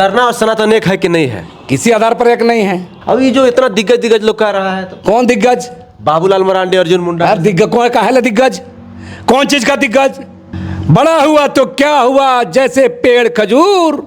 सरना और सनातन एक है कि नहीं है? किसी आधार पर एक नहीं है। अब ये जो इतना दिग्गज लोग कह रहा है तो कौन दिग्गज? बाबूलाल मरांडी, अर्जुन मुंडा। यार दिग्गज कौन का है? दिग्गज कौन चीज का दिग्गज? बड़ा हुआ तो क्या हुआ, जैसे पेड़ खजूर,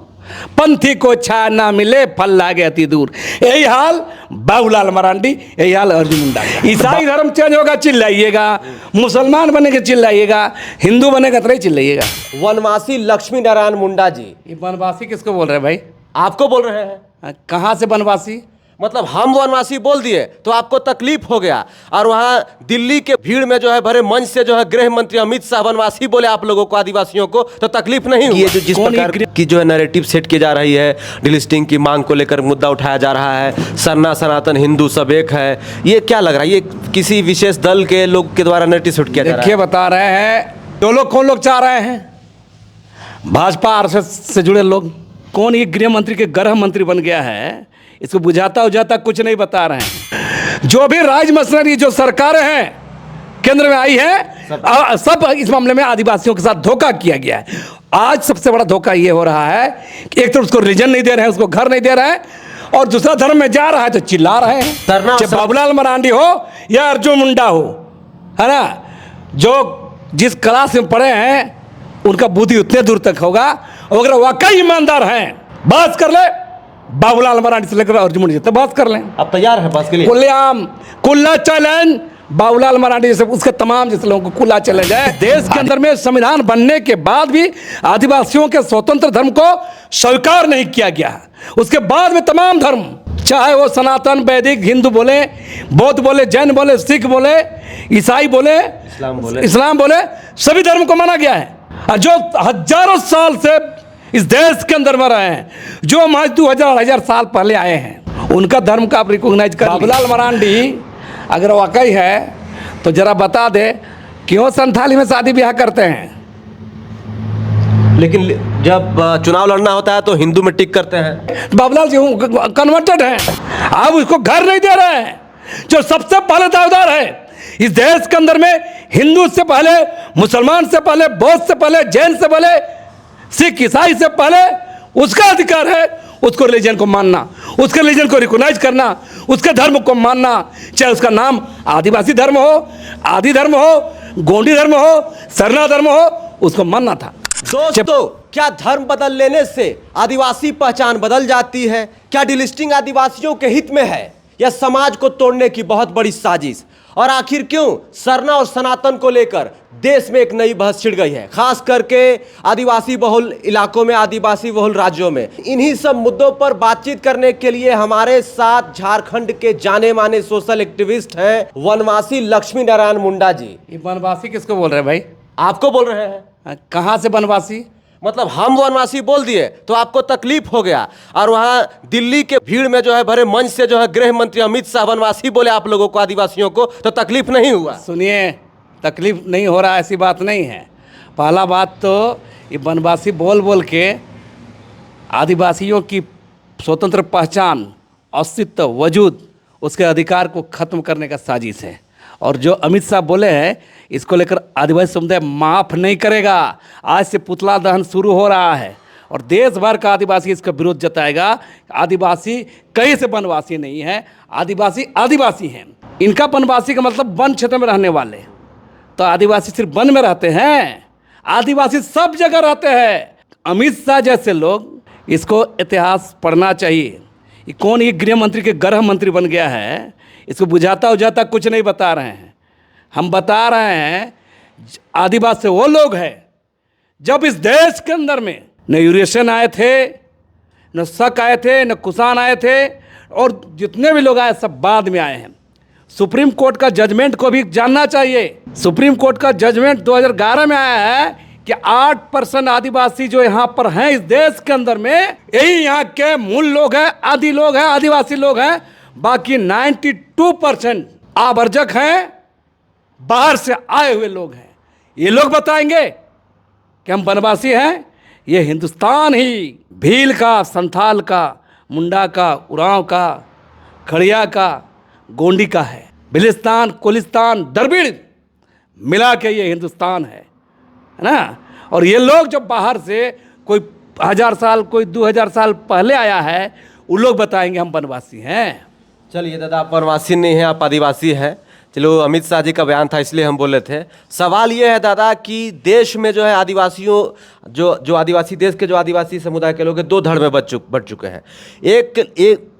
पंथी को छाया ना मिले, फल लागे अति दूर। यही हाल बाबूलाल मरांडी, यही हाल अर्जुन मुंडा का। ईसाई धर्म चेंज होगा चिल्लाइएगा, मुसलमान बनेगा चिल्लाइएगा, हिंदू बनेगा तो नहीं चिल्लाइएगा। वनवासी लक्ष्मी नारायण मुंडा जी। ये वनवासी किसको बोल रहे हैं भाई? आपको बोल रहे हैं। कहाँ से वनवासी? मतलब हम वनवासी बोल दिए तो आपको तकलीफ हो गया, और वहाँ दिल्ली के भीड़ में जो है भरे मंच से जो है गृह मंत्री अमित शाह वनवासी बोले आप लोगों को, आदिवासियों को, तो तकलीफ नहीं हुई? ये जो जिस प्रकार की जो है नैरेटिव सेट की जा रही है, डिलिस्टिंग की मांग को लेकर मुद्दा उठाया जा रहा है, सरना सनातन हिंदू सब एक है, ये क्या लग रहा है? ये किसी विशेष दल के लोग के द्वारा नैरेटिव सेट किया जा रहा है? देखिए बता रहे हैं दो लोग, कौन लोग चाह रहे हैं? भाजपा आरएसएस से जुड़े लोग। कौन ये गृह मंत्री के गृह मंत्री बन गया है, इसको बुझाता उजाता कुछ नहीं बता रहे हैं। जो भी राज मशीनरी जो सरकारें हैं केंद्र में आई है, सब इस मामले में आदिवासियों के साथ धोखा किया गया है। आज सबसे बड़ा धोखा ये हो रहा है कि एक तो उसको रिलीजन नहीं दे रहे हैं, उसको घर नहीं दे रहे हैं, और दूसरा धर्म में जा रहा है तो चिल्ला रहे हैं। चाहे बाबूलाल मरांडी हो या अर्जुन मुंडा हो, है ना, जो जिस क्लास में पढ़े हैं उनका बुद्धि उतने दूर तक होगा। अगर वाकई ईमानदार हैं, बात कर ले बाबूलाल मरांडी से लेकर अर्जुन मुंडा तक बात कर लें। अब तैयार है बात के लिए? खुलेआम खुला चैलेंज बाबूलाल मरांडी जैसे उसके तमाम जैसे लोगों को खुला चैलेंज है। देश के अंदर में संविधान बनने के बाद भी आदिवासियों के स्वतंत्र धर्म को स्वीकार नहीं किया गया। उसके बाद में तमाम धर्म, चाहे वो सनातन, वैदिक, हिंदू बोले, बौद्ध बोले, जैन बोले, सिख बोले, ईसाई बोले, इस्लाम बोले, सभी धर्म को माना गया है। और जो हजारों साल से इस देश के अंदर में रहे हैं, जो आज 2000 साल पहले आए हैं, उनका धर्म का आप रिकॉग्नाइज कर। बाबूलाल मरांडी अगर वाकई है तो जरा बता दे क्यों संथाली में शादी ब्याह करते हैं? लेकिन जब चुनाव लड़ना होता है तो हिंदू में टिक करते हैं। बाबूलाल जी कन्वर्टेड हैं, आप उसको घर नहीं दे रहे हैं। जो सबसे पहले दावेदार है इस देश के अंदर में, हिंदू से पहले, मुसलमान से पहले, बौद्ध से पहले, जैन से पहले, सिख ईसाई से पहले, उसका अधिकार है उसको रिलीजन को मानना, उसके रिलीजन को रिकॉग्नाइज करना, उसके धर्म को मानना, चाहे उसका नाम आदिवासी धर्म हो, आदि धर्म हो, गोंडी धर्म हो, सरना धर्म हो, उसको मानना था। दोस्तों, क्या धर्म बदल लेने से आदिवासी पहचान बदल जाती है? क्या डिलिस्टिंग आदिवासियों के हित में है या समाज को तोड़ने की बहुत बड़ी साजिश? और आखिर क्यों सरना और सनातन को लेकर देश में एक नई बहस छिड़ गई है, खास करके आदिवासी बहुल इलाकों में, आदिवासी बहुल राज्यों में? इन्हीं सब मुद्दों पर बातचीत करने के लिए हमारे साथ झारखंड के जाने माने सोशल एक्टिविस्ट हैं वनवासी लक्ष्मी नारायण मुंडा जी। ये वनवासी किसको बोल रहे हैं भाई? आपको बोल रहे हैं। कहाँ से वनवासी? मतलब हम वनवासी बोल दिए तो आपको तकलीफ हो गया, और वहाँ दिल्ली के भीड़ में जो है भरे मंच से जो है गृह मंत्री अमित शाह वनवासी बोले आप लोगों को, आदिवासियों को, तो तकलीफ नहीं हुआ? सुनिए, तकलीफ नहीं हो रहा ऐसी बात नहीं है। पहला बात तो ये वनवासी बोल बोल के आदिवासियों की स्वतंत्र पहचान, अस्तित्व, वजूद, उसके अधिकार को ख़त्म करने का साजिश है। और जो अमित शाह बोले हैं इसको लेकर आदिवासी समुदाय माफ़ नहीं करेगा। आज से पुतला दहन शुरू हो रहा है और देश भर का आदिवासी इसका विरोध जताएगा। आदिवासी कहीं से वनवासी नहीं है, आदिवासी आदिवासी हैं। इनका वनवासी का मतलब वन क्षेत्र में रहने वाले, तो आदिवासी सिर्फ वन में रहते हैं? आदिवासी सब जगह रहते हैं। अमित शाह जैसे लोग, इसको इतिहास पढ़ना चाहिए। ये कौन ये गृह मंत्री के गृह मंत्री बन गया है, इसको बुझाता उजाता कुछ नहीं बता रहे हैं। हम बता रहे हैं आदिवासी वो लोग हैं जब इस देश के अंदर में न यूरेशियन आए थे, न शक आए थे, न कुषाण आए थे, और जितने भी लोग आए सब बाद में आए हैं। सुप्रीम कोर्ट का जजमेंट को भी जानना चाहिए। सुप्रीम कोर्ट का जजमेंट 2011 में आया है कि 8% आदिवासी जो यहाँ पर हैं इस देश के अंदर में, यही यहाँ के मूल लोग हैं, आदि लोग हैं, आदिवासी लोग हैं। बाकी 92% आवर्जक हैं, बाहर से आए हुए लोग हैं। ये लोग बताएंगे कि हम वनवासी हैं। ये हिंदुस्तान ही भील का, संथाल का, मुंडा का, उरांव का, खड़िया का, गोंडी का है। बिलिस्तान, कोलिस्तान, द्रविड़ मिला के ये हिंदुस्तान है ना। और ये लोग जब बाहर से कोई 1000 साल, कोई 2000 साल पहले आया है, वो लोग बताएंगे हम वनवासी हैं। चलिए दादा, आप वनवासी नहीं हैं, आप आदिवासी हैं। चलो, अमित शाह जी का बयान था इसलिए हम बोले थे। सवाल ये है दादा कि देश में जो है आदिवासियों, जो आदिवासी देश के जो आदिवासी समुदाय के लोग हैं, दो धड़ में बढ़ चुके हैं। एक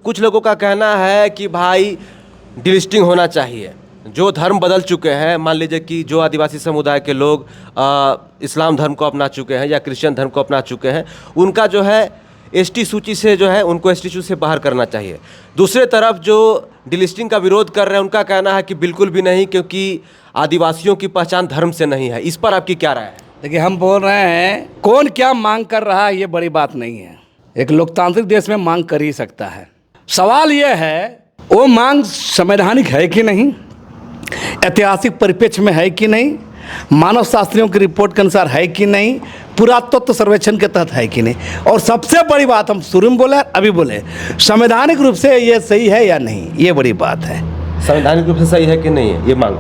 कुछ लोगों का कहना है कि भाई डिलिस्टिंग होना चाहिए। जो धर्म बदल चुके हैं, मान लीजिए कि जो आदिवासी समुदाय के लोग इस्लाम धर्म को अपना चुके हैं या क्रिश्चियन धर्म को अपना चुके हैं, उनका जो है एसटी सूची से जो है उनको एसटी सूची से बाहर करना चाहिए। दूसरे तरफ जो डिलिस्टिंग का विरोध कर रहे हैं, उनका कहना है कि बिल्कुल भी नहीं, क्योंकि आदिवासियों की पहचान धर्म से नहीं है। इस पर आपकी क्या राय है? देखिए, हम बोल रहे हैं कौन क्या मांग कर रहा है ये बड़ी बात नहीं है। एक लोकतांत्रिक देश में मांग कर ही सकता है। सवाल ये है वो मांग संवैधानिक है कि नहीं, ऐतिहासिक परिप्रेक्ष्य में है कि नहीं, मानव शास्त्रियों की रिपोर्ट के अनुसार है कि नहीं, पुरातत्व सर्वेक्षण के तहत है कि नहीं, और सबसे बड़ी बात हम शुरू में बोले अभी बोले, संवैधानिक रूप से ये सही है या नहीं, ये बड़ी बात है। संवैधानिक रूप से सही है कि नहीं है ये मांग?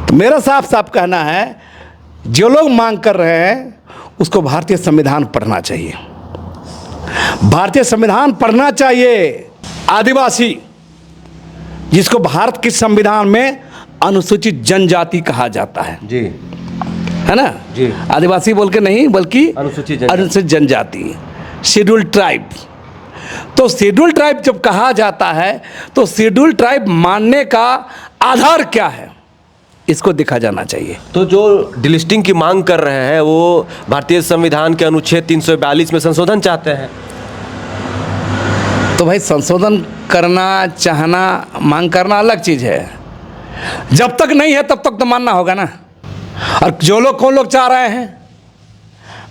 तो मेरा साफ साफ कहना है, जो लोग मांग कर रहे हैं उसको भारतीय संविधान पढ़ना चाहिए। भारतीय संविधान पढ़ना चाहिए। आदिवासी, जिसको भारत के संविधान में अनुसूचित जनजाति कहा जाता है जी, है ना जी। आदिवासी बोल के नहीं, बल्कि अनुसूचित जनजाति, शेड्यूल ट्राइब। तो शेड्यूल ट्राइब जब कहा जाता है तो शेड्यूल ट्राइब मानने का आधार क्या है, इसको देखा जाना चाहिए। तो जो डिलिस्टिंग की मांग कर रहे हैं वो भारतीय संविधान के अनुच्छेद 342 में संशोधन चाहते हैं। तो भाई, संशोधन करना, चाहना, मांग करना अलग चीज़ है। जब तक नहीं है तब तक तो मानना होगा ना। और जो लोग, कौन लोग चाह रहे हैं?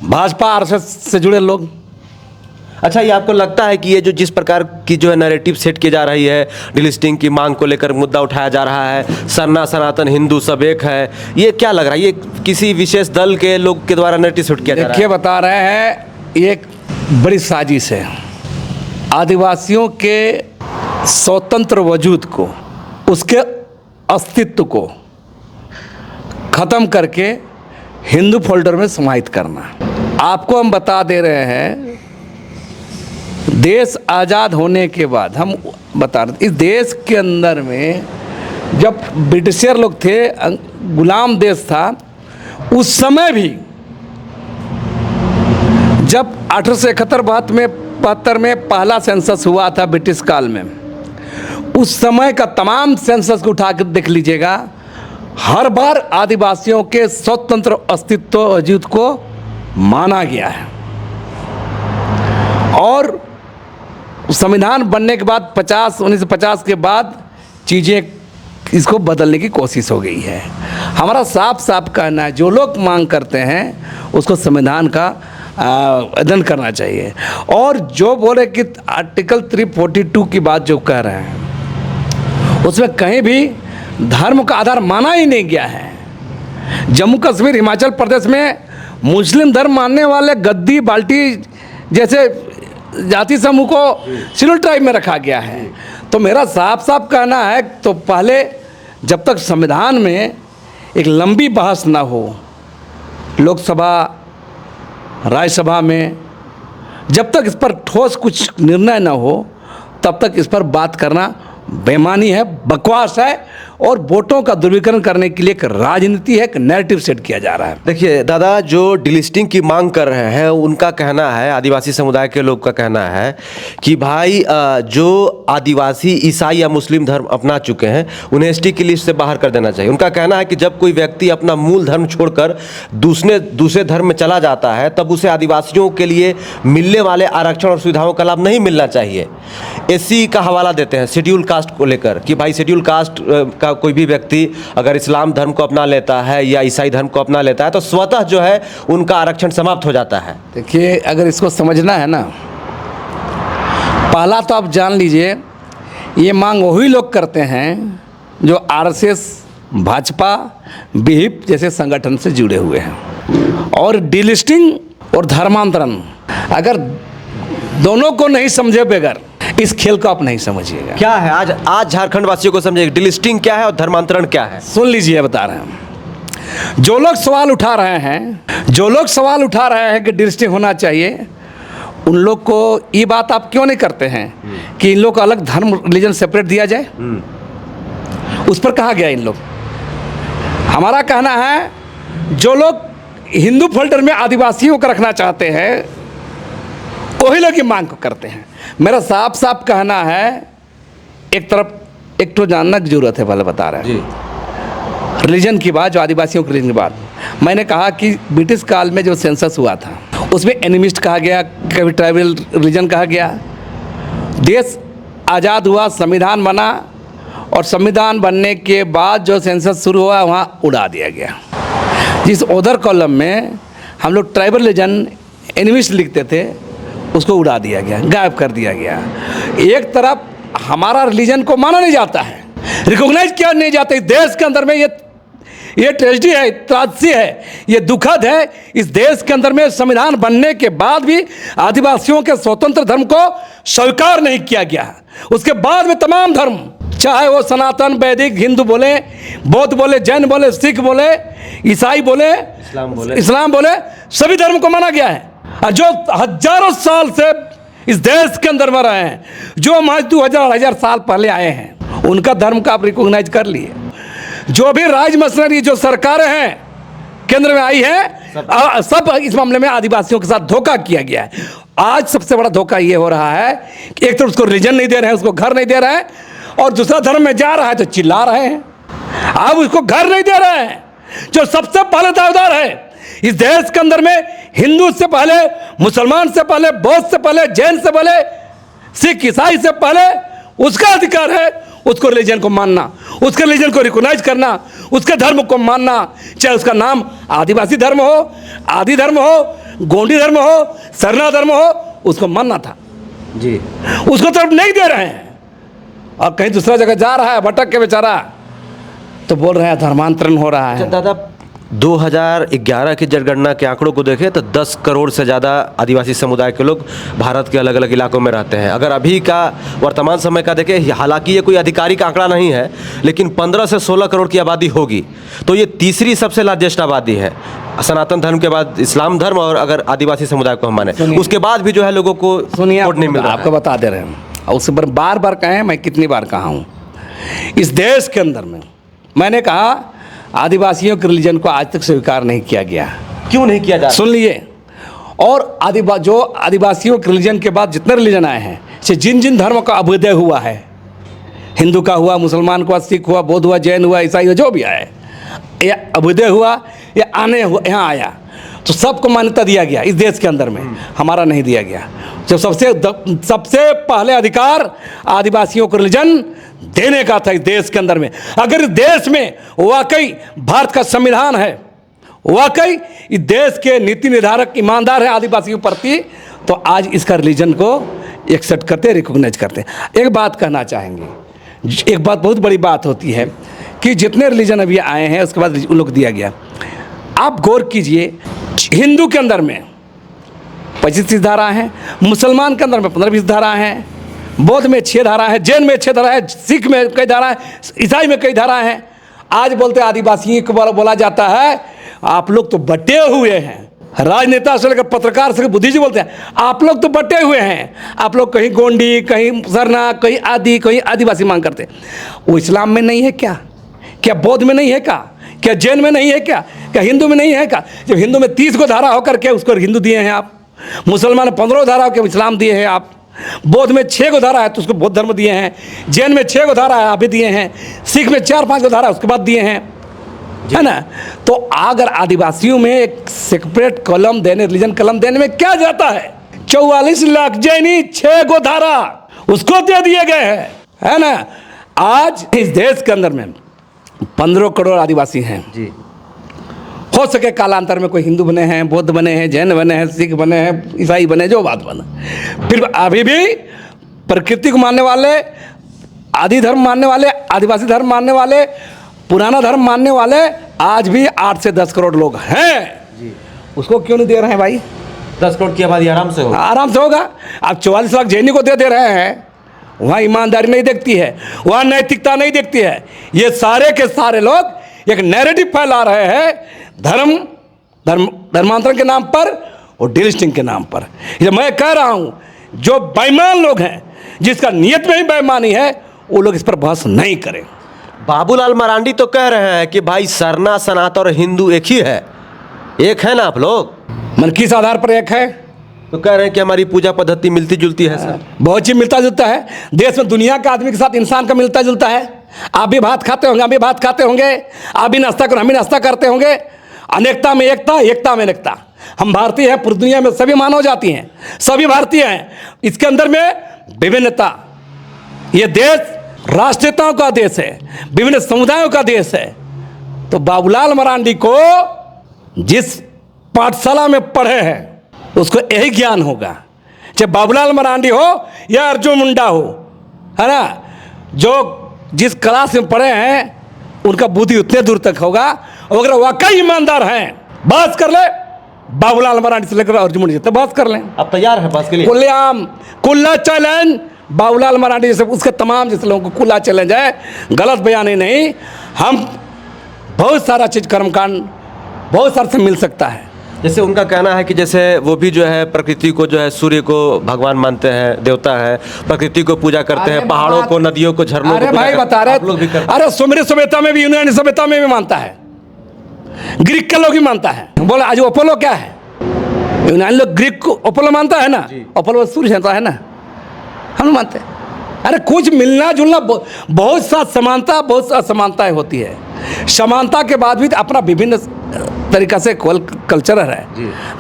भाजपा आरएसएस से जुड़े लोग। अच्छा, ये आपको लगता है कि ये जो जिस प्रकार की जो है नैरेटिव सेट की जा रही है, डिलिस्टिंग की मांग को लेकर मुद्दा उठाया जा रहा है, सरना सनातन हिंदू सब एक है, ये क्या लग रहा है, ये किसी विशेष दल के लोग के द्वारा नैरेटिव सेट किया जा रहा है? देखिए, बता रहे हैं, ये एक बड़ी साजिश है। आदिवासियों के स्वतंत्र वजूद को, उसके अस्तित्व को ख़त्म करके हिंदू फोल्डर में समाहित करना। आपको हम बता दे रहे हैं, देश आज़ाद होने के बाद हम बता रहे, इस देश के अंदर में जब ब्रिटिशर लोग थे, गुलाम देश था, उस समय भी जब 1871 में पहला सेंसस हुआ था ब्रिटिश काल में, उस समय का तमाम सेंसस को उठा कर देख लीजिएगा, हर बार आदिवासियों के स्वतंत्र अस्तित्व वजूद को माना गया है। और संविधान बनने के बाद 1950 के बाद चीज़ें इसको बदलने की कोशिश हो गई है। हमारा साफ साफ कहना है, जो लोग मांग करते हैं उसको संविधान का अध्ययन करना चाहिए। और जो बोले कि आर्टिकल 342 की बात जो कह रहे हैं, उसमें कहीं भी धर्म का आधार माना ही नहीं गया है। जम्मू कश्मीर, हिमाचल प्रदेश में मुस्लिम धर्म मानने वाले गद्दी, बाल्टी जैसे जाति समूह को शेड्यूल ट्राइब में रखा गया है। तो मेरा साफ साफ कहना है, तो पहले जब तक संविधान में एक लंबी बहस ना हो, लोकसभा, राज्यसभा में, जब तक इस पर ठोस कुछ निर्णय ना हो, तब तक इस पर बात करना बेईमानी है, बकवास है, और वोटों का ध्रुवीकरण करने के लिए एक राजनीति है, एक नैरेटिव सेट किया जा रहा है। देखिए दादा, जो डिलिस्टिंग की मांग कर रहे हैं उनका कहना है, आदिवासी समुदाय के लोग का कहना है कि भाई जो आदिवासी ईसाई या मुस्लिम धर्म अपना चुके हैं उन्हें एसटी की लिस्ट से बाहर कर देना चाहिए। उनका कहना है कि जब कोई व्यक्ति अपना मूल धर्म छोड़कर दूसरे धर्म में चला जाता है, तब उसे आदिवासियों के लिए मिलने वाले आरक्षण और सुविधाओं का लाभ नहीं मिलना चाहिए। एससी का हवाला देते हैं शेड्यूल कास्ट को लेकर कि भाई शेड्यूल कास्ट का कोई भी व्यक्ति अगर इस्लाम धर्म को अपना लेता है या ईसाई धर्म को अपना लेता है तो स्वतः जो है उनका आरक्षण समाप्त हो जाता है। देखिए, अगर इसको समझना है ना, पहला तो आप जान लीजिए, ये मांग वही लोग करते हैं जो आरएसएस, भाजपा, विहिप जैसे संगठन से जुड़े हुए हैं। और डिलिस्टिंग और धर्मांतरण, अगर दोनों को नहीं समझे बगैर इस खेल को आप नहीं समझिएगा। क्या है आज झारखंड वासियों को समझिए, डिलिस्टिंग क्या है और धर्मांतरण क्या है? सुन लीजिए, बता रहे हैं। जो लोग सवाल उठा रहे हैं कि डिलिस्टिंग होना चाहिए, उन लोग को ये बात आप क्यों नहीं करते हैं कि इन लोग को अलग धर्म रिलीजन सेपरेट दिया जाए? उस पर कहा गया इन लोग। हमारा कहना है जो लोग हिंदू फोल्डर में आदिवासियों को रखना चाहते हैं वही लोग ये मांग करते हैं। मेरा साफ साफ कहना है, एक तरफ एक तो जानना की जरूरत है, पहले बता रहे हैं रिलीजन की बात, जो आदिवासियों के रिलीजन की बात। मैंने कहा कि ब्रिटिश काल में जो सेंसस हुआ था उसमें एनिमिस्ट कहा गया, कभी ट्राइबल रिलीजन कहा गया। देश आज़ाद हुआ, संविधान बना, और संविधान बनने के बाद जो सेंसस शुरू हुआ वहाँ उड़ा दिया गया। जिस उधर कॉलम में हम लोग ट्राइबल रिलीजन एनिमिस्ट लिखते थे उसको उड़ा दिया गया, गायब कर दिया गया। एक तरफ हमारा रिलीजन को माना नहीं जाता है, रिकॉग्नाइज किया नहीं जाता। इस देश के अंदर में ये ट्रेजेडी है, त्रासदी है, ये दुखद है। इस देश के अंदर में संविधान बनने के बाद भी आदिवासियों के स्वतंत्र धर्म को स्वीकार नहीं किया गया। उसके बाद में तमाम धर्म, चाहे वो सनातन, वैदिक, हिंदू बोले, बौद्ध बोले, जैन बोले, सिख बोले, ईसाई बोले, इस्लाम बोले, सभी धर्म को माना गया है। और जो हजारों साल से इस देश के अंदर में रहे हैं, जो हमारे 2000 साल पहले आए हैं, उनका धर्म का आप रिकॉग्नाइज कर लिए। जो भी राज मशीनरी, जो सरकारें हैं केंद्र में आई है, सब इस मामले में आदिवासियों के साथ धोखा किया गया है। आज सबसे बड़ा धोखा ये हो रहा है कि एक तो उसको रिलीजन नहीं दे रहे हैं, उसको घर नहीं दे रहे हैं, और दूसरा धर्म में जा रहा है तो चिल्ला रहे हैं। आप उसको घर नहीं दे रहे हैं, जो सबसे पहले दावेदार है इस देश के अंदर में, हिंदू से पहले, मुसलमान से पहले, बौद्ध से पहले, जैन से पहले, सिख ईसाई से पहले उसका अधिकार है उसको रिलीजन को मानना, उसके रिलीजन को रिकॉग्नाइज करना, उसके धर्म को मानना। चाहे उसका नाम आदिवासी धर्म हो, आदि धर्म हो, गोंडी धर्म हो, सरना धर्म हो, उसको मानना था जी। उसको तो नहीं दे रहे हैं, और कहीं दूसरा जगह जा रहा है भटक के बेचारा, तो बोल रहे हैं धर्मांतरण हो रहा है। दादा 2011 की जनगणना के आंकड़ों को देखें तो 10 करोड़ से ज़्यादा आदिवासी समुदाय के लोग भारत के अलग अलग इलाकों में रहते हैं। अगर अभी का वर्तमान समय का देखें, हालांकि ये कोई आधिकारिक आंकड़ा नहीं है, लेकिन 15 से 16 करोड़ की आबादी होगी, तो ये तीसरी सबसे लार्जेस्ट आबादी है। सनातन धर्म के बाद इस्लाम धर्म, और अगर आदिवासी समुदाय को हम माने, उसके बाद भी जो है लोगों को वोट नहीं मिल रहा। आपको बता दे रहे हैं, और उससे बार बार कहें, मैं कितनी बार कहा हूँ, इस देश के अंदर में मैंने कहा आदिवासियों के रिलीजन को आज तक स्वीकार नहीं किया गया। क्यों नहीं किया जा रहा? सुन लिए। और जो आदिवासियों के रिलीजन के बाद जितने रिलीजन आए हैं, जिन जिन धर्मों का अभ्युदय हुआ है, हिंदू का हुआ, मुसलमान का हुआ, सिख हुआ, बौद्ध हुआ, जैन हुआ, ईसाई हुआ, जो भी आए, या अभ्युदय हुआ या आने हुआ, यहाँ आया, तो सबको मान्यता दिया गया इस देश के अंदर में। हमारा नहीं दिया गया। जो सबसे पहले अधिकार आदिवासियों को रिलीजन देने का था इस देश के अंदर में। अगर इस देश में वाकई भारत का संविधान है, वाकई इस देश के नीति निर्धारक ईमानदार है आदिवासियों के प्रति, तो आज इसका रिलीजन को एक्सेप्ट करते, रिकॉग्नाइज करते। एक बात कहना चाहेंगे, एक बात बहुत बड़ी बात होती है कि जितने रिलीजन अभी आए हैं उसके बाद उन लोग दिया गया। आप गौर कीजिए, हिंदू के अंदर में 25 धारा हैं, मुसलमान के अंदर में 15-20 धारा हैं, बौद्ध में 6 धारा है, जैन में 6 धारा है, सिख में कई धारा है, ईसाई में कई धारा हैं। आज बोलते आदिवासी को बोला जाता है आप लोग तो बटे हुए हैं। राजनेता से लेकर पत्रकार से बुद्धिजीवी बोलते हैं आप लोग तो बटे हुए हैं। आप लोग कहीं गोंडी, कहीं सरना, कहीं आदि, कहीं आदिवासी मांग करते हैं। वो इस्लाम में नहीं है क्या? क्या बौद्ध में नहीं है क्या जैन में नहीं है क्या हिंदू में नहीं है क्या? जब हिंदू में 30 को धारा होकर के उसको हिंदू दिए हैं आप, मुसलमान 15 धारा होकर इस्लाम दिए हैं आप, बौद्ध में 6 को धारा है तो उसको बौद्ध धर्म दिए हैं, जैन में 6 को धारा है आप भी दिए हैं, सिख में 4-5 को धारा उसके बाद दिए हैं, है ना? तो अगर आदिवासियों में एक सेपरेट कॉलम देने, रिलीजन कॉलम देने में क्या जाता है? 44 लाख जैनी 6 को धारा उसको दे दिए गए हैं, है ना? आज इस देश के अंदर में 15 करोड़ आदिवासी हैं जी। हो सके कालांतर में कोई हिंदू बने हैं, बौद्ध बने हैं, जैन बने हैं, सिख बने हैं, ईसाई बने, जो बात बने, फिर अभी भी प्रकृति को मानने वाले, आदि धर्म मानने वाले, आदिवासी धर्म मानने वाले, पुराना धर्म मानने वाले आज भी 8 से 10 करोड़ लोग हैं जी। उसको क्यों नहीं दे रहे हैं भाई? 10 करोड़ की आबादी आराम से होगा, आराम से होगा। आप 44 लाख जैनी को दे रहे हैं, वहाँ ईमानदारी नहीं देखती है, वहाँ नैतिकता नहीं देखती है। ये सारे के सारे लोग एक नैरेटिव फैला रहे हैं धर्मांतरण के नाम पर, और डीलिस्टिंग के नाम पर। ये मैं कह रहा हूँ, जो बेईमान लोग हैं, जिसका नियत में ही बेईमानी है, वो लोग इस पर बहस नहीं करें। बाबूलाल मरांडी तो कह रहे हैं कि भाई सरना, सनातन और हिंदू एक ही है, एक है ना आप लोग? मन किस आधार पर एक है? तो कह रहे हैं कि हमारी पूजा पद्धति मिलती जुलती है सर। बहुत चीज मिलता जुलता है देश में, दुनिया का आदमी के साथ इंसान का मिलता जुलता है। आप भी भात खाते होंगे, हम भी भात खाते होंगे, आप भी नाश्ता करो, हम भी नाश्ता करते होंगे। अनेकता में एकता, एकता में अनेकता। हम भारतीय हैं, पूरी दुनिया में सभी मानव जाति हैं, सभी भारतीय हैं। इसके अंदर में विभिन्नता। ये देश राष्ट्रीयताओं का देश है, विभिन्न समुदायों का देश है। तो बाबूलाल मरांडी को जिस पाठशाला में पढ़े हैं उसको यही ज्ञान होगा, चाहे बाबूलाल मरांडी हो या अर्जुन मुंडा हो, है ना। जो जिस क्लास में पढ़े हैं उनका बुद्धि उतने दूर तक होगा। और अगर वाकई ईमानदार हैं, बात कर ले बाबूलाल मरांडी से लेकर अर्जुन मुंडा तक बात कर लें। आप तैयार हैं बात के लिए? खुलेआम खुला चैलेंज बाबूलाल मरांडी जैसे उसके तमाम जैसे लोगों को खुला चैलेंज है, गलत बयानी नहीं। हम बहुत सारा चीज़ कर्मकांड बहुत सारे से मिल सकता है। जैसे उनका कहना है कि जैसे वो भी जो है प्रकृति को, जो है सूर्य को भगवान मानते हैं, देवता है, प्रकृति को पूजा करते हैं, पहाड़ों को, नदियों को, झरनों को। अरे भाई बता रहे, अरे सुमेर सभ्यता में भी, यूनानी सभ्यता में भी मानता है, ग्रीक के लोग ही मानता है। बोले आज अपोलो क्या है? यूनानी लोग ग्रीक को अपोलो मानता है ना, अपोलो सूर्य होता है ना, हम मानते हैं। अरे कुछ मिलना जुलना, बहुत सा समानता, बहुत सा असमानताएं होती है। समानता के बाद भी अपना विभिन्न तरीका से कल्चर है।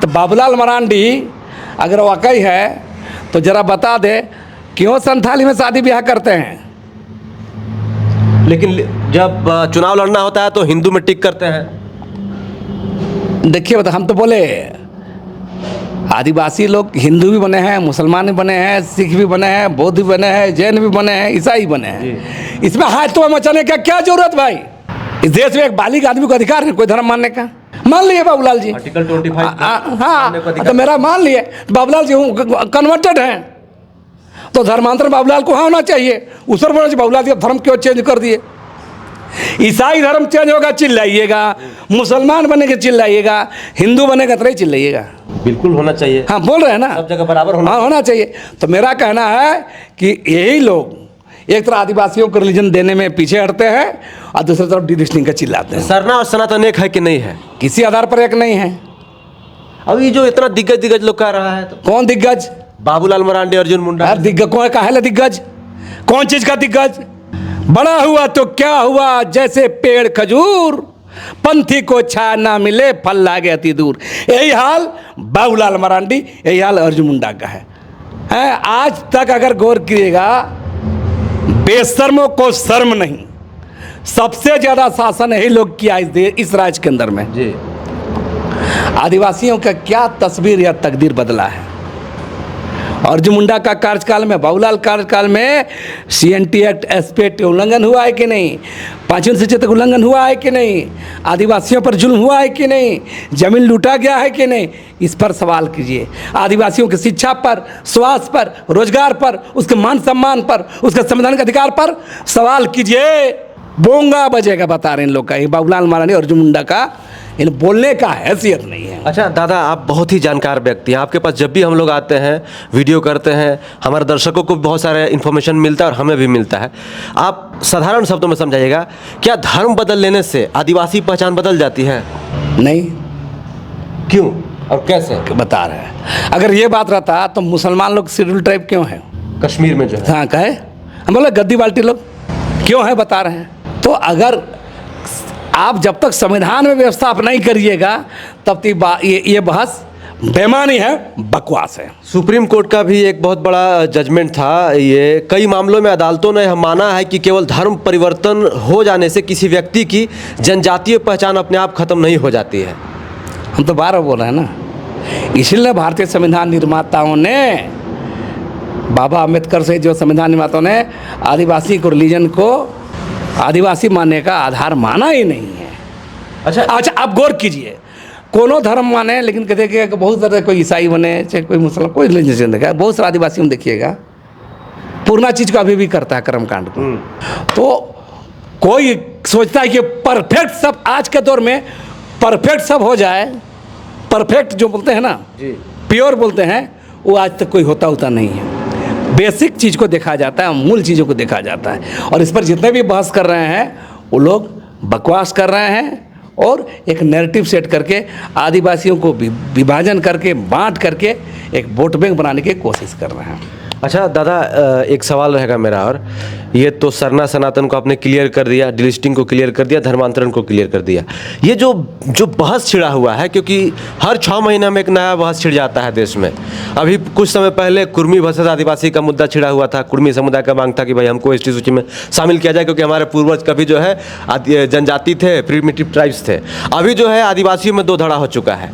तो बाबूलाल मरांडी अगर वाकई है तो जरा बता दे क्यों संथाली में शादी ब्याह करते हैं? लेकिन जब चुनाव लड़ना होता है तो हिंदू में टिक करते हैं। देखिए, हम तो बोले आदिवासी लोग हिंदू भी बने हैं, मुसलमान भी बने हैं, सिख भी बने हैं, बौद्ध भी बने हैं, जैन भी बने हैं, ईसाई बने हैं। इसमें हाथ तो मचाने का क्या जरूरत भाई? इस देश में एक बालिग आदमी को अधिकार है कोई धर्म मानने का। मान लिए बाबूलाल जी, आर्टिकल 25। हाँ, तो मेरा मान लिए बाबूलाल जी कन्वर्टेड हैं, तो धर्मांतरण बाबूलाल को हाँ होना चाहिए। उस पर बोलना चाहिए बाबूलाल जी धर्म क्यों चेंज कर दिए? ईसाई धर्म चेंज होगा चिल्लाइएगा, मुसलमान बनेगा चिल्लाइएगा, हिंदू बनेगा तो नहीं चिल्लाइएगा। बिल्कुल होना चाहिए। हाँ, बोल रहे हैं ना, सब जगह बराबर होना चाहिए। तो मेरा कहना है कि यही लोग एक तरफ आदिवासियों को रिलीजन देने में पीछे हटते हैं और दूसरी तरफ डीलिस्टिंग का चिल्लाते हैं। सरना और सनातन एक है कि नहीं है? किसी आधार पर एक नहीं है। अब ये जो इतना दिग्गज लोग कह रहा है, तो कौन दिग्गज? बाबूलाल मरांडी, अर्जुन मुंडा। दिग्गज कौन? कहा है दिग्गज? कौन चीज का दिग्गज? बड़ा हुआ तो क्या हुआ, जैसे पेड़ खजूर, पंथी को छाया ना मिले, फल लागे अति दूर। यही हाल बाबूलाल मरांडी, यही हाल अर्जुन मुंडा का है। आज तक अगर गौर कीजिएगा, बेशर्मों को शर्म नहीं, सबसे ज्यादा शासन यही लोग किया इस राज्य के अंदर में जी। आदिवासियों का क्या तस्वीर या तकदीर बदला है। अर्जुन मुंडा का कार्यकाल में, बाबूलाल कार्यकाल में CNT एक्ट, SP एक्ट उल्लंघन हुआ है कि नहीं? 5वीं अनुसूची तक उल्लंघन हुआ है कि नहीं? आदिवासियों पर जुल्म हुआ है कि नहीं? जमीन लूटा गया है कि नहीं? इस पर सवाल कीजिए। आदिवासियों की शिक्षा पर, स्वास्थ्य पर, रोजगार पर, उसके मान सम्मान पर, उसके संवैधानिक अधिकार पर सवाल कीजिए। बोंगा बजेगा बता रहे हैं इन लोग का, ये बाबूलाल मरांडी, अर्जुन मुंडा का इन बोलने का हैसियत नहीं है। अच्छा दादा, आप बहुत ही जानकार व्यक्ति हैं। आपके पास जब भी हम लोग आते हैं, वीडियो करते हैं, हमारे दर्शकों को बहुत सारे इन्फॉर्मेशन मिलता है और हमें भी मिलता है। आप साधारण शब्दों में समझाइएगा, क्या धर्म बदल लेने से आदिवासी पहचान बदल जाती है? नहीं। क्यों और कैसे? बता रहे हैं। अगर ये बात रहता तो मुसलमान लोग शेड्यूल ट्राइब क्यों है कश्मीर में जो है? हाँ, कहे हम बोले गद्दी बाल्टी लोग क्यों है, बता रहे हैं। तो अगर आप जब तक संविधान में व्यवस्था आप नहीं करिएगा तब तक ये बहस बेमानी है, बकवास है। सुप्रीम कोर्ट का भी एक बहुत बड़ा जजमेंट था। ये कई मामलों में अदालतों ने माना है कि केवल धर्म परिवर्तन हो जाने से किसी व्यक्ति की जनजातीय पहचान अपने आप खत्म नहीं हो जाती है। हम तो बार बोल रहे हैं ना, इसलिए भारतीय संविधान निर्माताओं ने, बाबा अम्बेडकर से जो संविधान निर्माताओं ने आदिवासी को, रिलीजन को आदिवासी मानने का आधार माना ही नहीं है। अच्छा, आप गौर कीजिए, कोनो धर्म माने लेकिन कहते हैं कि बहुत सारे, कोई ईसाई बने चाहे कोई मुसलमान, कोई रिलीजन देखा, बहुत सारे आदिवासी में देखिएगा पूर्णा चीज़ को अभी भी करता है, कर्मकांड को। तो कोई सोचता है कि परफेक्ट सब आज के दौर में परफेक्ट सब हो जाए परफेक्ट जो बोलते हैं ना, जी। प्योर बोलते हैं, वो आज तक कोई होता नहीं है। बेसिक चीज़ को देखा जाता है, मूल चीज़ों को देखा जाता है। और इस पर जितने भी बहस कर रहे हैं वो लोग बकवास कर रहे हैं और एक नैरेटिव सेट करके आदिवासियों को विभाजन करके बांट करके एक वोट बैंक बनाने की कोशिश कर रहे हैं। अच्छा दादा, एक सवाल रहेगा मेरा, और ये तो सरना सनातन को आपने क्लियर कर दिया, डिलिस्टिंग को क्लियर कर दिया, धर्मांतरण को क्लियर कर दिया। ये जो बहस छिड़ा हुआ है, क्योंकि हर 6 महीना में एक नया बहस छिड़ जाता है देश में। अभी कुछ समय पहले कुर्मी वर्सेस आदिवासी का मुद्दा छिड़ा हुआ था। कुर्मी समुदाय का मांग था कि भाई हमको एसटी सूची में शामिल किया जाए, क्योंकि हमारे पूर्वज कभी जो है जनजाति थे, प्रिमिटिव ट्राइब्स थे। अभी जो है आदिवासियों में 2 धड़ा हो चुका है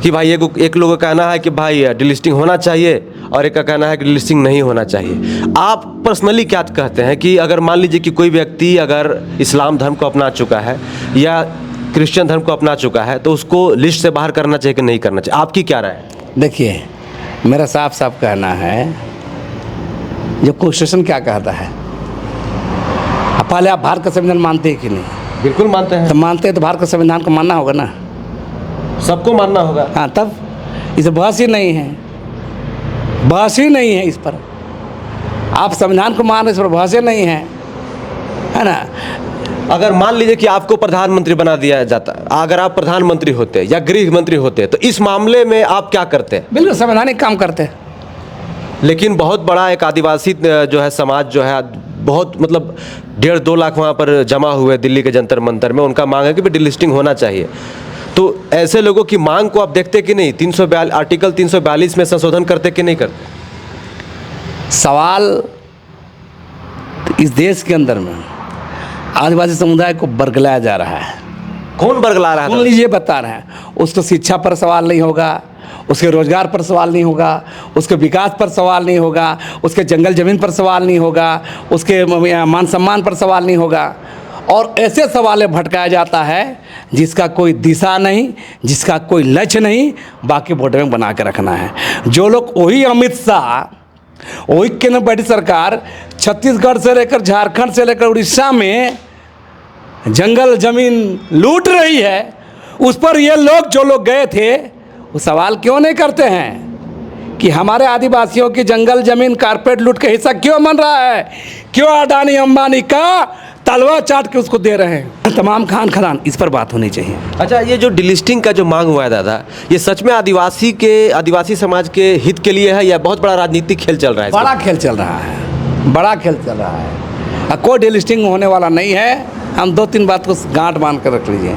कि भाई एक लोगों का कहना है कि भाई डिलिस्टिंग होना चाहिए और एक का कहना है कि डिलिस्टिंग नहीं होना चाहिए। आप पर्सनली क्या कहते हैं कि अगर मान लीजिए कि कोई व्यक्ति अगर इस्लाम धर्म को अपना चुका है या क्रिश्चियन धर्म को अपना चुका है तो उसको लिस्ट से बाहर करना चाहिए कि नहीं करना चाहिए? आपकी क्या राय है? देखिए, मेरा साफ साफ कहना है, जो कॉन्स्टिट्यूशन क्या कहता है, पहले आप भारत का संविधान मानते हैं कि नहीं? बिल्कुल मानते हैं। तो मानते हैं तो भारत का संविधान को मानना होगा ना, सबको मानना होगा। हाँ, तब इस बहस ही नहीं है, बहस ही नहीं है इस पर। आप संविधान को मान रहे, इस पर बहस ही नहीं है ना। अगर मान लीजिए कि आपको प्रधानमंत्री बना दिया जाता, अगर आप प्रधानमंत्री होते या गृह मंत्री होते तो इस मामले में आप क्या करते? बिल्कुल संवैधानिक काम करते हैं। लेकिन बहुत बड़ा एक आदिवासी जो है समाज जो है, बहुत मतलब 1.5-2 लाख वहाँ पर जमा हुए दिल्ली के जंतर मंतर में, उनका मांग है कि डिलिस्टिंग होना चाहिए। तो ऐसे लोगों की मांग को आप देखते कि नहीं? 342 आर्टिकल 342 में संशोधन करते कि नहीं करते? सवाल इस देश के अंदर में आदिवासी समुदाय को बरगलाया जा रहा है। कौन बरगला रहा है? सुन लीजिए, बता रहे हैं, उसको शिक्षा पर सवाल नहीं होगा, उसके रोजगार पर सवाल नहीं होगा, उसके विकास पर सवाल नहीं होगा, उसके जंगल जमीन पर सवाल नहीं होगा, उसके मान सम्मान पर सवाल नहीं होगा। और ऐसे सवाल भटकाया जाता है जिसका कोई दिशा नहीं, जिसका कोई लक्ष्य नहीं, बाकी वोट बैंक बना के रखना है। जो लोग, वही अमित शाह, वही केंद्र बैठी सरकार छत्तीसगढ़ से लेकर झारखंड से लेकर उड़ीसा में जंगल जमीन लूट रही है, उस पर ये लोग, जो लोग गए थे, वो सवाल क्यों नहीं करते हैं कि हमारे आदिवासियों की जंगल जमीन कारपेट लूट के हिस्सा क्यों बन रहा है? क्यों अडानी अंबानी का तलवा चाट के उसको दे रहे हैं? तमाम खान खदान, इस पर बात होनी चाहिए। अच्छा, ये जो डिलिस्टिंग का जो मांग हुआ है दादा, ये सच में आदिवासी समाज के हित के लिए है या बहुत बड़ा राजनीतिक खेल चल रहा है? बड़ा खेल चल रहा है, बड़ा खेल चल रहा है। कोई डिलिस्टिंग होने वाला नहीं है। हम 2-3 बात को गांठ बांध कर रख लीजिए।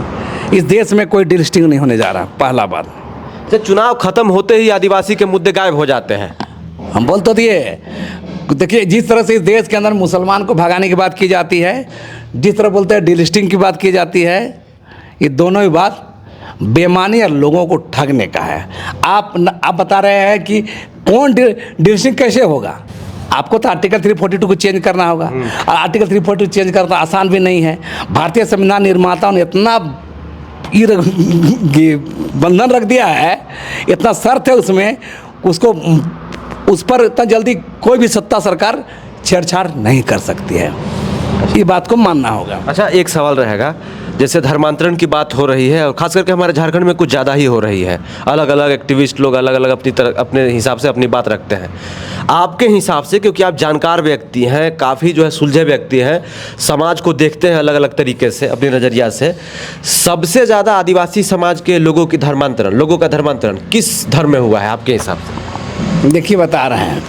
इस देश में कोई डिलिस्टिंग नहीं होने जा रहा, पहला बात। तो चुनाव खत्म होते ही आदिवासी के मुद्दे गायब हो जाते हैं। हम बोल तो दिए, देखिए, जिस तरह से इस देश के अंदर मुसलमान को भगाने की बात की जाती है, जिस तरह बोलते हैं डिलिस्टिंग की बात की जाती है, ये दोनों ही बात बेमानी और लोगों को ठगने का है। आप बता रहे हैं कि कौन डिलिस्टिंग कैसे होगा? आपको तो आर्टिकल 342 को चेंज करना होगा, और आर्टिकल 342 चेंज करना आसान भी नहीं है। भारतीय संविधान निर्माताओं ने इतना बंधन रख दिया है, इतना शर्त है उसमें, उसको उस पर इतना जल्दी कोई भी सत्ता सरकार छेड़छाड़ नहीं कर सकती है। ये बात को मानना होगा। अच्छा, एक सवाल रहेगा, जैसे धर्मांतरण की बात हो रही है और खास करके हमारे झारखंड में कुछ ज़्यादा ही हो रही है, अलग अलग एक्टिविस्ट लोग अलग अलग अपने हिसाब से अपनी बात रखते हैं। आपके हिसाब से, क्योंकि आप जानकार व्यक्ति हैं, काफ़ी जो है सुलझे व्यक्ति हैं, समाज को देखते हैं अलग अलग तरीके से अपने नज़रिया से, सबसे ज़्यादा आदिवासी समाज के लोगों का धर्मांतरण किस धर्म में हुआ है आपके हिसाब से? देखिए, बता रहे हैं,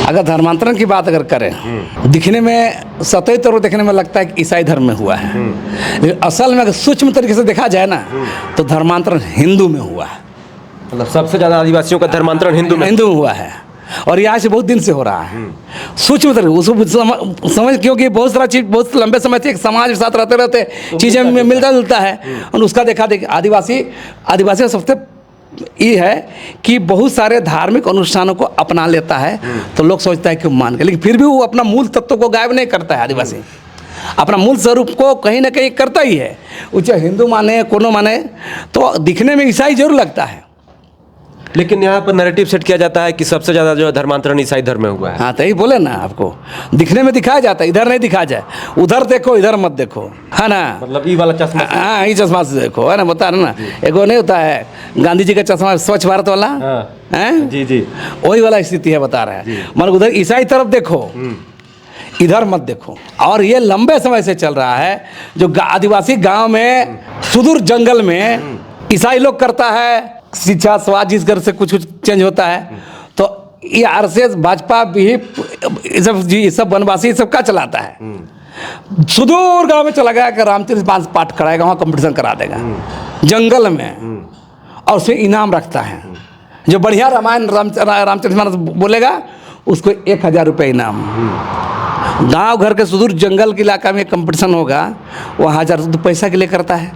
अगर धर्मांतरण की बात अगर करें, दिखने में सतही तौर पर देखने में लगता है कि ईसाई धर्म में हुआ है, लेकिन असल में अगर सूक्ष्म तरीके से देखा जाए ना, तो धर्मांतरण हिंदू में हुआ है। मतलब सबसे ज़्यादा आदिवासियों का धर्मांतरण हिंदू में हुआ है, और यहाँ से बहुत दिन से हो रहा है। सूक्ष्म तरीके उसको समझ, क्योंकि बहुत सारा चीज़ बहुत लंबे समय से एक समाज के साथ रहते रहते चीज़ें मिलता जुलता है, और उसका देखा देखी आदिवासी का सबसे ये है कि बहुत सारे धार्मिक अनुष्ठानों को अपना लेता है, तो लोग सोचता है कि मान के, लेकिन फिर भी वो अपना मूल तत्व को गायब नहीं करता है। आदिवासी अपना मूल स्वरूप को कहीं ना कहीं करता ही है। वो चाहे हिंदू माने, कोनो माने, तो दिखने में ईसाई जरूर लगता है, लेकिन यहाँ पर नैरेटिव सेट किया जाता है कि सबसे ज़्यादा जो है धर्मांतरण ईसाई धर्म में हुआ है। हाँ, तो यही बोले ना आपको, दिखने में दिखाया जाता है, इधर नहीं दिखाया जाए, उधर देखो इधर मत देखो, है ना। मतलब ई वाला चश्मा। हाँ, ये चश्मा से देखो, है ना, बता रहे ना, एगो नहीं होता है गांधी जी का चश्मा स्वच्छ भारत वाला, है जी जी, वही वाला स्थिति है, बता रहे हैं। मतलब उधर ईसाई तरफ देखो, इधर मत देखो। और ये लंबे समय से चल रहा है, जो आदिवासी गांव में सुदूर जंगल में ईसाई लोग करता है शिक्षा स्वास्थ्य, जिस घर से कुछ कुछ चेंज होता है, तो ये आरएसएस भाजपा भी ये सब वनवासी सब का चलाता है। सुदूर गांव में चला गया कि रामचरित मानस पाठ कराएगा, वहाँ कंपटीशन करा देगा जंगल में, और उसमें इनाम रखता है। जो बढ़िया रामायण रामचरित मानस बोलेगा उसको 1000 रुपये इनाम। गांव घर के सुदूर जंगल के इलाका में कंपटीशन होगा, वो 1000 तो पैसा के लिए करता है।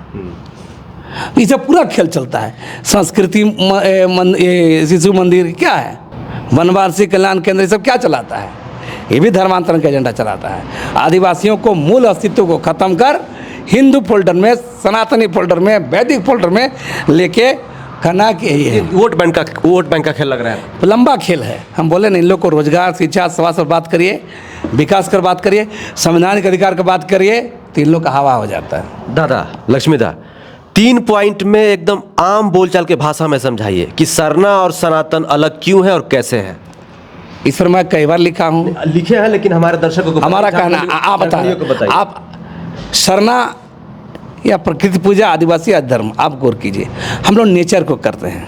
इसे पूरा खेल चलता है। संस्कृति शिशु मंदिर क्या है, वनवासी कल्याण केंद्र, सब क्या चलाता है, ये भी धर्मांतरण का एजेंडा चलाता है। आदिवासियों को मूल अस्तित्व को खत्म कर हिंदू फोल्डर में, सनातनी फोल्डर में, वैदिक फोल्डर में लेके खाना के ये वोट बैंक का खेल लग रहा है। लंबा खेल है। हम बोले नहीं, इन लोग को रोजगार, शिक्षा, स्वास्थ्य पर बात करिए, विकास कर बात करिए, संवैधानिक अधिकार की बात करिए, तो इन लोग का हवा हो जाता है। दादा लक्ष्मीदा, 3 पॉइंट में एकदम आम बोलचाल के भाषा में समझाइए कि सरना और सनातन अलग क्यों है और कैसे है। इस पर मैं कई बार लिखा हूँ, लिखे हैं, लेकिन हमारे दर्शकों को हमारा कहना आप बताइए। आप सरना या प्रकृति पूजा, आदिवासी या धर्म, आप गौर कीजिए, हम लोग नेचर को करते हैं,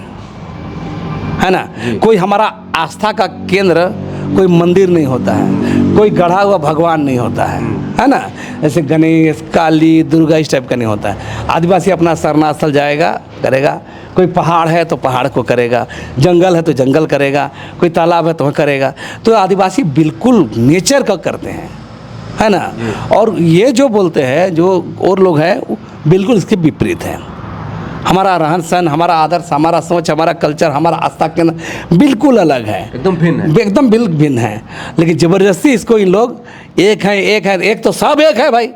है ना। कोई हमारा आस्था का केंद्र कोई मंदिर नहीं होता है, कोई गढ़ा हुआ भगवान नहीं होता है ना। जैसे गणेश, काली, दुर्गा इस टाइप का नहीं होता है। आदिवासी अपना सरना स्थल जाएगा, करेगा। कोई पहाड़ है तो पहाड़ को करेगा, जंगल है तो जंगल करेगा, कोई तालाब है तो करेगा। तो आदिवासी बिल्कुल नेचर का करते हैं, है ना। और ये जो बोलते हैं जो और लोग हैं, बिल्कुल इसके विपरीत है। हमारा रहन सहन, हमारा आदर्श, हमारा सोच, हमारा कल्चर, हमारा आस्था केंद्र बिल्कुल अलग है, एकदम भिन्न है, एकदम बिल्कुल भिन्न है। लेकिन ज़बरदस्ती इसको इन लोग एक है, एक है, एक तो सब एक है भाई।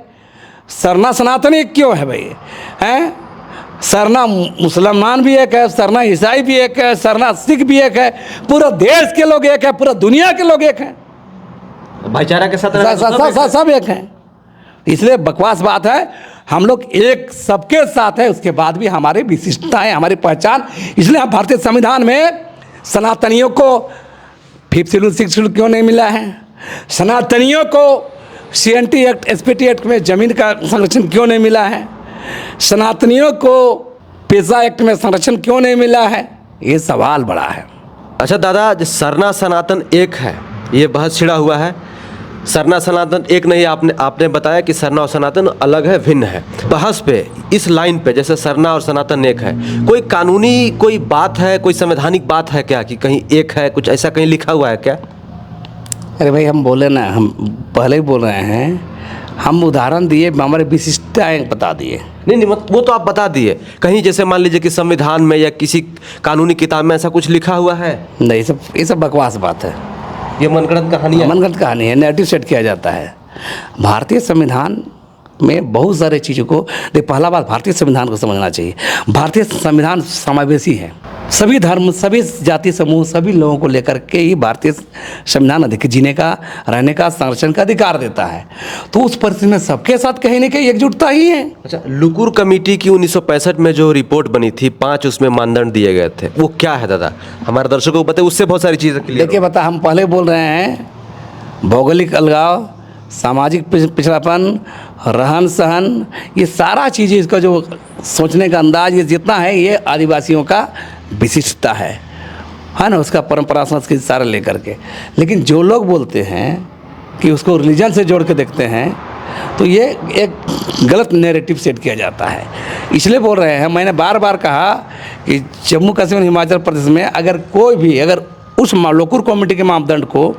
सरना सनातनी एक क्यों है भाई, हैं? सरना मुसलमान भी एक है, सरना ईसाई भी एक है, सरना सिख भी एक है, पूरा देश के लोग एक है, पूरा दुनिया के लोग एक हैं, भाईचारा के साथ सब एक हैं। इसलिए बकवास बात है। हम लोग एक सबके साथ है, उसके बाद भी हमारी विशिष्टताएं, हमारी पहचान। इसलिए हम भारतीय संविधान में सनातनियों को 5th शेड्यूल 6th शेड्यूल क्यों नहीं मिला है, सनातनियों को CNT एक्ट, SPT एक्ट में ज़मीन का संरक्षण क्यों नहीं मिला है, सनातनियों को पेशा एक्ट में संरक्षण क्यों नहीं मिला है, ये सवाल बड़ा है। अच्छा दादा, सरना सनातन एक है, ये बहस छिड़ा हुआ है। सरना सनातन एक नहीं, आपने बताया कि सरना और सनातन अलग है, भिन्न है। बहस पे इस लाइन पे, जैसे सरना और सनातन एक है, कोई कानूनी कोई बात है, कोई संवैधानिक बात है क्या कि कहीं एक है, कुछ ऐसा कहीं लिखा हुआ है क्या? अरे भाई, हम बोले ना, हम पहले ही बोल रहे हैं, हम उदाहरण दिए, हमारे विशिष्टताएँ बता दिए। नहीं, वो तो आप बता दिए। कहीं जैसे मान लीजिए कि संविधान में या किसी कानूनी किताब में ऐसा कुछ लिखा हुआ है? नहीं, ये सब बकवास बात है, ये मनगढ़ंत कहानी है। मनगढ़ंत कहानी है, नैरेटिव सेट किया जाता है। भारतीय संविधान में बहुत सारे चीज़ों को पहला बात भारतीय संविधान को समझना चाहिए। भारतीय संविधान समावेशी है, सभी धर्म, सभी जाति समूह, सभी लोगों को लेकर के ही भारतीय संविधान अधिक जीने का, रहने का, संरक्षण का अधिकार देता है। तो उस परिस्थिति में सबके साथ कहीं ना कहीं एकजुटता ही है। अच्छा, लुकुर कमेटी की 1965 में जो रिपोर्ट बनी थी, 5 उसमें मानदंड दिए गए थे, वो क्या है दादा, हमारे दर्शकों को बताए, उससे बहुत सारी चीज़ें क्लियर। देखिए बता, हम पहले बोल रहे हैं भौगोलिक अलगाव, सामाजिक पिछड़ापन, रहन सहन, ये सारा चीज़ें, इसका जो सोचने का अंदाज, ये जितना है, ये आदिवासियों का विशिष्टता है ना, उसका परंपरा संस्कृति सारा लेकर के। लेकिन जो लोग बोलते हैं कि उसको रिलीजन से जोड़ के देखते हैं, तो ये एक गलत नैरेटिव सेट किया जाता है। इसलिए बोल रहे हैं, मैंने बार बार कहा कि जम्मू कश्मीर, हिमाचल प्रदेश में अगर कोई भी उस लोकुर कमेटी के मापदंड को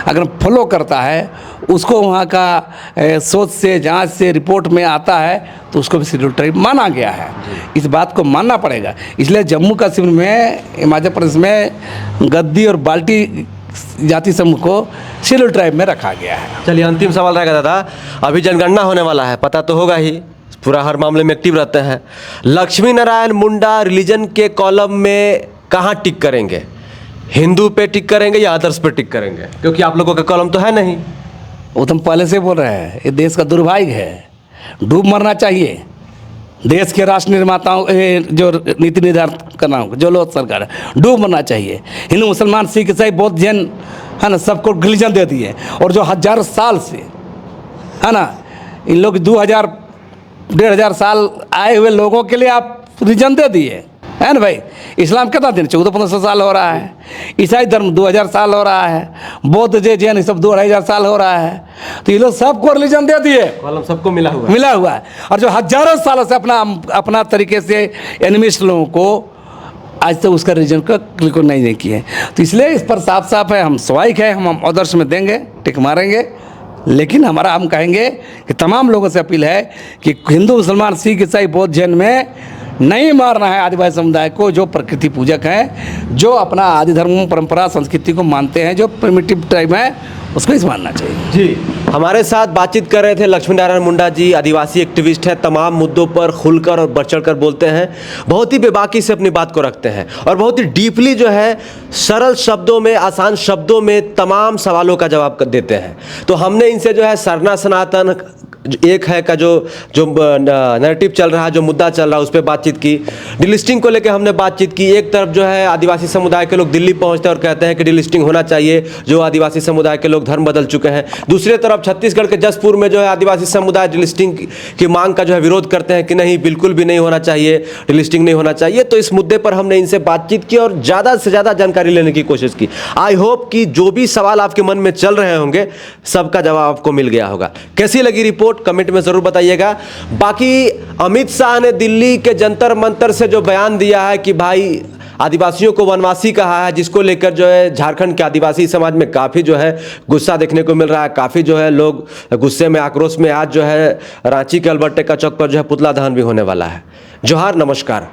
अगर फॉलो करता है, उसको वहाँ का सोच से, जांच से, रिपोर्ट में आता है, तो उसको भी शेड्यूल ट्राइब माना गया है। इस बात को मानना पड़ेगा। इसलिए जम्मू कश्मीर में, हिमाचल प्रदेश में गद्दी और बाल्टी जाति समूह को शेड्यूल ट्राइब में रखा गया है। चलिए, अंतिम सवाल रहेगा दादा, अभी जनगणना होने वाला है, पता तो होगा ही, पूरा हर मामले में एक्टिव रहते हैं। लक्ष्मी नारायण मुंडा रिलीजन के कॉलम में कहाँ टिक करेंगे? हिंदू पे टिक करेंगे या अदर्स पे टिक करेंगे? क्योंकि आप लोगों का कॉलम तो है नहीं। वो तो हम पहले से बोल रहे हैं, ये देश का दुर्भाग्य है, डूब मरना चाहिए। देश के राष्ट्र निर्माताओं जो नीति निर्धारण करना होगा, जो लोग सरकार है, डूब मरना चाहिए। हिंदू मुसलमान सिख ईसाई बौद्ध जैन है ना, सबको रिलीजन दे दिए। और जो हजारों साल से है ना, इन लोग 2000-1500 साल आए हुए लोगों के लिए आप रिलीजन दे दिए, है ना भाई। इस्लाम कितना दिन, 1400-1500 साल हो रहा है। ईसाई धर्म 2000 साल हो रहा है। बौद्ध जैन ये सब 2000 साल हो रहा है। तो ये लोग सबको रिलीजन दे दिए, कॉलम सबको मिला हुआ है। और जो हजारों सालों से अपना तरीके से एनिमिस्ट लोगों को आज तक उसका रिलीजन का बिल्कुल नहीं किए। तो इसलिए इस पर साफ साफ है, हम स्वाइक है, हम आदर्श में देंगे, टिक मारेंगे। लेकिन हम कहेंगे कि तमाम लोगों से अपील है कि हिंदू मुसलमान सिख ईसाई बौद्ध जैन में नहीं मारना है आदिवासी समुदाय को, जो प्रकृति पूजक हैं, जो अपना आदि धर्म परंपरा संस्कृति को मानते हैं, जो प्रिमिटिव टाइप है, उसको इस मानना चाहिए। जी, हमारे साथ बातचीत कर रहे थे लक्ष्मी नारायण मुंडा जी, आदिवासी एक्टिविस्ट हैं, तमाम मुद्दों पर खुलकर और बढ़ चढ़कर बोलते हैं, बहुत ही बेबाकी से अपनी बात को रखते हैं और बहुत ही डीपली जो है सरल शब्दों में, आसान शब्दों में तमाम सवालों का जवाब देते हैं। तो हमने इनसे जो है सरना सनातन एक है का जो नैरेटिव चल रहा है, जो मुद्दा चल रहा है, उस पर बातचीत की। डिलिस्टिंग को लेकर हमने बातचीत की। एक तरफ जो है आदिवासी समुदाय के लोग दिल्ली पहुंचते हैं और कहते हैं कि डिलिस्टिंग होना चाहिए, जो आदिवासी समुदाय के लोग धर्म बदल चुके हैं। दूसरी तरफ छत्तीसगढ़ के जसपुर में जो है आदिवासी समुदाय डिलिस्टिंग की मांग का जो है विरोध करते हैं कि नहीं, बिल्कुल भी नहीं होना चाहिए, डिलिस्टिंग नहीं होना चाहिए। तो इस मुद्दे पर हमने इनसे बातचीत की और ज़्यादा से ज़्यादा जानकारी लेने की कोशिश की। आई होप कि जो भी सवाल आपके मन में चल रहे होंगे, सबका जवाब आपको मिल गया होगा। कैसी लगी रिपोर्ट कमेंट में जरूर बताइएगा। बाकी अमित शाह ने दिल्ली के जंतर मंतर से जो बयान दिया है कि भाई आदिवासियों को वनवासी कहा है, जिसको लेकर जो है झारखंड के आदिवासी समाज में काफ़ी जो है गुस्सा देखने को मिल रहा है, काफ़ी जो है लोग गुस्से में, आक्रोश में। आज जो है रांची के अल्बर्ट एक्का चौक पर जो है पुतला दहन भी होने वाला है। जोहार, नमस्कार।